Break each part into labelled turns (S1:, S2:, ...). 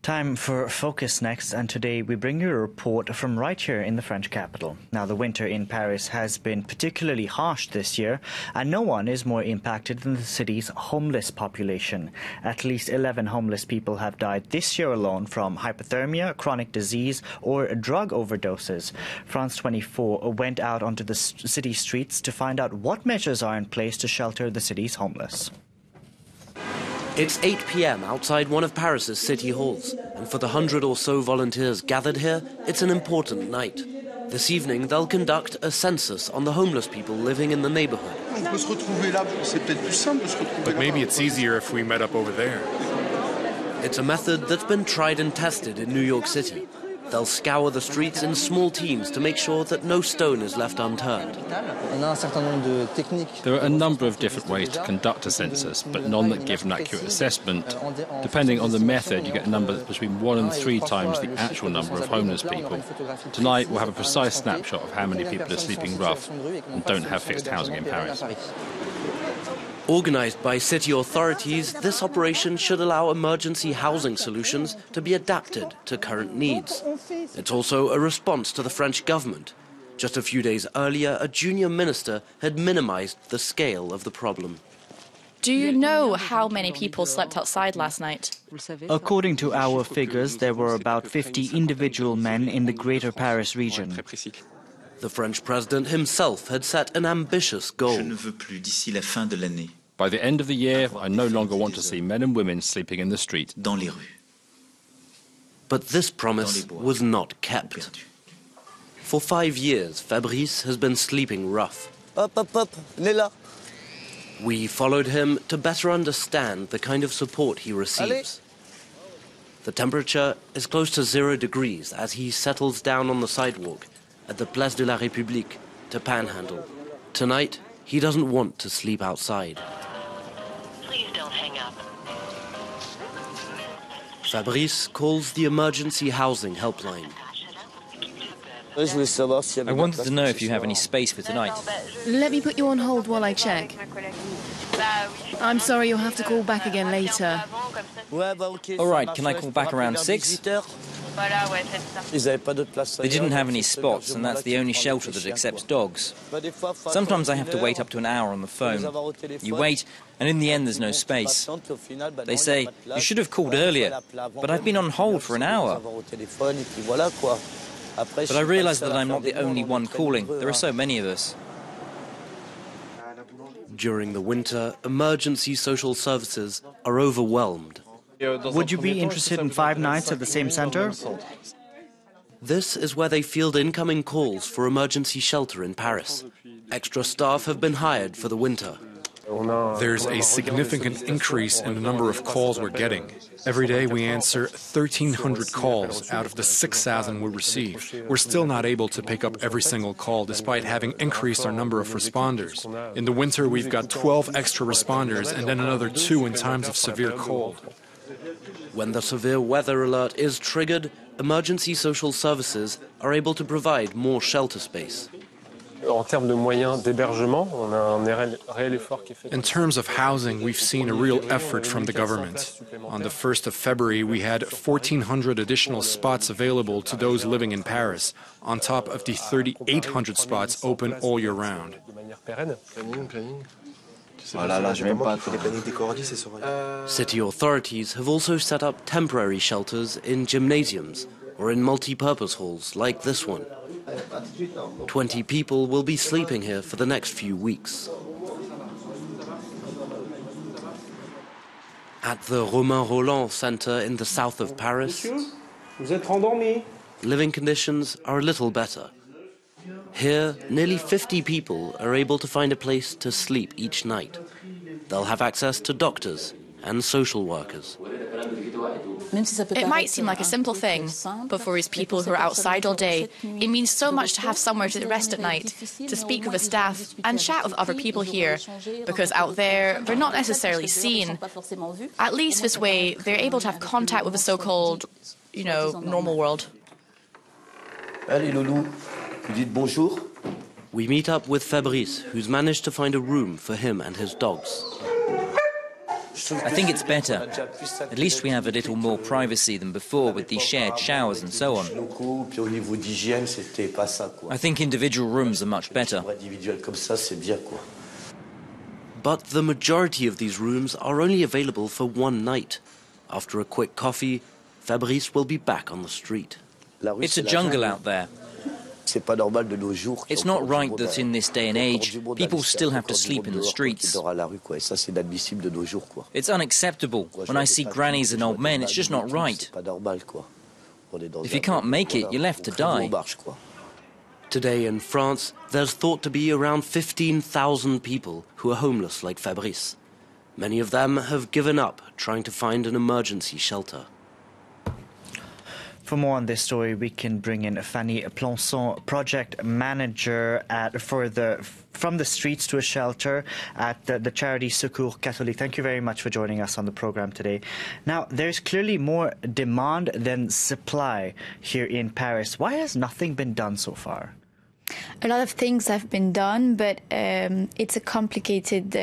S1: Time for Focus next, and today we bring you a report from right here in the French capital. Now, the winter in Paris has been particularly harsh this year, and no one is more impacted than the city's homeless population. At least 11 homeless people have died this year alone from hypothermia, chronic disease, or drug overdoses. France 24 went out onto the city streets to find out what measures are in place to shelter the city's homeless.
S2: It's 8 p.m. outside one of Paris's city halls, and for the 100 or so volunteers gathered here, it's an important night. This evening, they'll conduct a census on the homeless people living in the neighborhood.
S3: But maybe it's easier if we met up over there.
S2: It's a method that's been tried and tested in New York City. They'll scour the streets in small teams to make sure that no stone is left unturned.
S4: There are a number of different ways to conduct a census, but none that give an accurate assessment. Depending on the method, you get a number that's between 1 and 3 times the actual number of homeless people. Tonight, we'll have a precise snapshot of how many people are sleeping rough and don't have fixed housing in Paris.
S2: Organised by city authorities, this operation should allow emergency housing solutions to be adapted to current needs. It's also a response to the French government. Just a few days earlier, a junior minister had minimised the scale of the problem.
S5: Do you know how many people slept outside last night?
S1: According to our figures, there were about 50 individual men in the Greater Paris region.
S2: The French president himself had set an ambitious goal.
S4: By the end of the year, I no longer want to see men and women sleeping in the street.
S2: But this promise was not kept. For 5 years, Fabrice has been sleeping rough. We followed him to better understand the kind of support he receives. The temperature is close to 0 degrees as he settles down on the sidewalk at the Place de la République to panhandle. Tonight, he doesn't want to sleep outside.
S6: Please don't hang up.
S2: Fabrice calls the emergency housing helpline.
S7: I wanted to know if you have any space for tonight.
S8: Let me put you on hold while I check. I'm sorry, you'll have to call back again later.
S7: All right, can I call back around 6? They didn't have any spots, and that's the only shelter that accepts dogs. Sometimes I have to wait up to an hour on the phone. You wait, and in the end there's no space. They say, you should have called earlier, but I've been on hold for an hour. But I realize that I'm not the only one calling. There are so many of us.
S2: During the winter, emergency social services are overwhelmed.
S1: Would you be interested in 5 nights at the same center?
S2: This is where they field incoming calls for emergency shelter in Paris. Extra staff have been hired for the winter.
S3: There's a significant increase in the number of calls we're getting. Every day we answer 1,300 calls out of the 6,000 we receive. We're still not able to pick up every single call despite having increased our number of responders. In the winter we've got 12 extra responders and then another 2 in times of severe cold.
S2: When the severe weather alert is triggered, emergency social services are able to provide more shelter space.
S9: In
S3: terms of housing, we've seen a real effort from the government. On the 1st of February, we had 1,400 additional spots available to those living in Paris, on top of the 3,800 spots open all year round.
S2: City authorities have also set up temporary shelters in gymnasiums or in multi-purpose halls like this one. 20 people will be sleeping here for the next few weeks. At the Romain Rolland Center in the south of Paris, living conditions are a little better. Here, nearly 50 people are able to find a place to sleep each night. They'll have access to doctors and social workers.
S5: It might seem like a simple thing, but for these people who are outside all day, it means so much to have somewhere to rest at night, to speak with the staff and chat with other people here, because out there, they're not necessarily seen. At least this way, they're able to have contact with the so-called, normal world.
S2: Allez, Loulou, vous dites bonjour? We meet up with Fabrice, who's managed to find a room for him and his dogs.
S7: I think it's better. At least we have a little more privacy than before with the shared showers and so on. I think individual rooms are much better.
S2: But the majority of these rooms are only available for one night. After a quick coffee, Fabrice will be back on the street.
S7: It's a jungle out there. It's not right that in this day and age, people still have to sleep in the streets. It's unacceptable. When I see grannies and old men, it's just not right. If you can't make it, you're left to die.
S2: Today in France, there's thought to be around 15,000 people who are homeless like Fabrice. Many of them have given up trying to find an emergency shelter.
S1: For more on this story, we can bring in Fanny Plançon, project manager from the streets to a shelter at the charity Secours Catholique. Thank you very much for joining us on the program today. Now, there's clearly more demand than supply here in Paris. Why has nothing been done so far?
S9: A lot of things have been done, but it's a complicated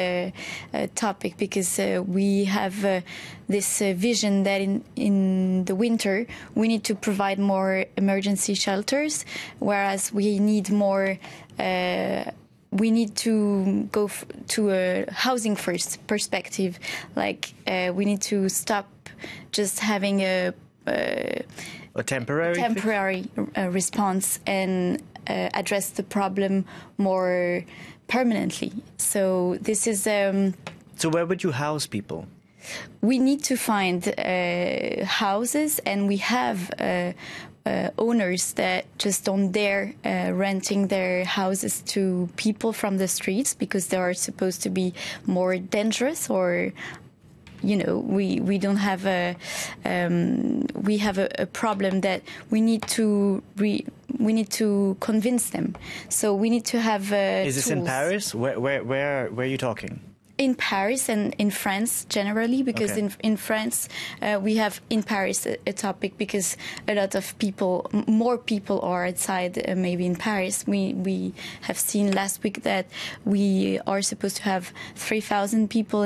S9: topic because we have this vision that in the winter we need to provide more emergency shelters, whereas we need more. We need to go to a housing first perspective. Like we need to stop just having a temporary response and address the problem more permanently. So this is.
S1: So where would you house people?
S9: We need to find houses, and we have owners that just don't dare renting their houses to people from the streets because they are supposed to be more dangerous, or you know, we don't have we have a problem that we need to convince them. So we need to have.
S1: Is this in Paris? Where are you talking?
S9: In Paris and in France generally, because
S1: okay.
S9: in France we have in Paris a topic because a lot of people, more people are outside maybe in Paris. We have seen last week that we are supposed to have 3,000 people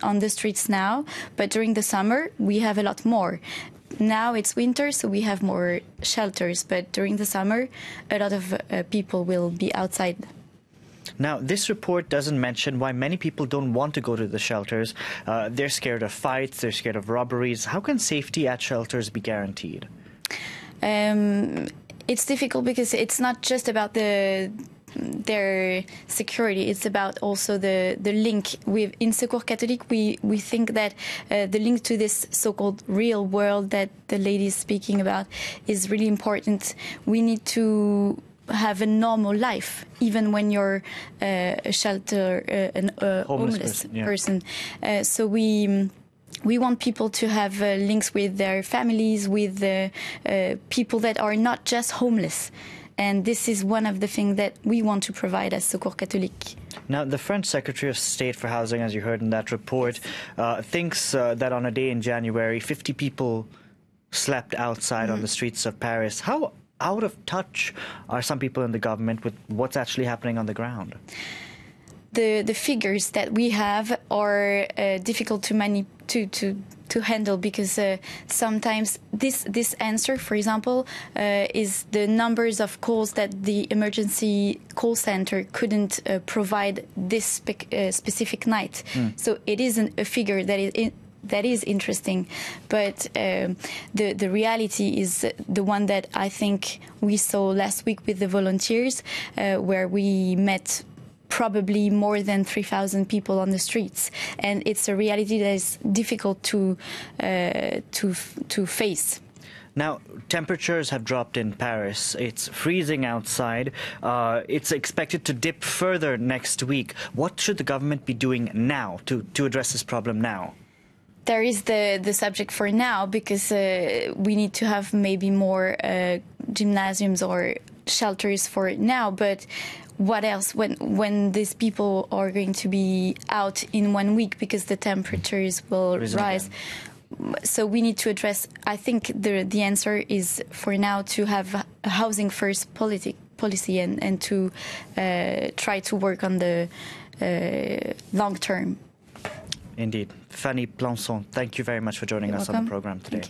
S9: on the streets now, but during the summer we have a lot more. Now it's winter, so we have more shelters, but during the summer a lot of people will be outside.
S1: Now, this report doesn't mention why many people don't want to go to the shelters. They're scared of fights, they're scared of robberies. How can safety at shelters be guaranteed?
S9: It's difficult because it's not just about their security, it's about also the link. In Secours Catholique, we think that the link to this so-called real world that the lady is speaking about is really important. We need to have a normal life, even when you're a shelter, a homeless person. So we want people to have links with their families, with people that are not just homeless. And this is one of the things that we want to provide as Secours Catholique.
S1: Now, the French Secretary of State for Housing, as you heard in that report, thinks that on a day in January, 50 people slept outside on the streets of Paris. How out of touch are some people in the government with what's actually happening on the ground?
S9: The figures that we have are difficult to handle because sometimes this answer, for example, is the numbers of calls that the emergency call center couldn't provide this specific night. So it isn't a figure that is interesting, but the reality is the one that I think we saw last week with the volunteers, where we met probably more than 3,000 people on the streets, and it's a reality that is difficult to face.
S1: Now, temperatures have dropped in Paris. It's freezing outside. It's expected to dip further next week. What should the government be doing now to address this problem now?
S9: There is the subject for now, because we need to have maybe more gymnasiums or shelters for now. But what else when these people are going to be out in 1 week because the temperatures will rise? So we need to address. I think the answer is for now to have a housing first policy and to try to work on the long term.
S1: Indeed. Fanny Plançon, thank you very much for joining us on the program today.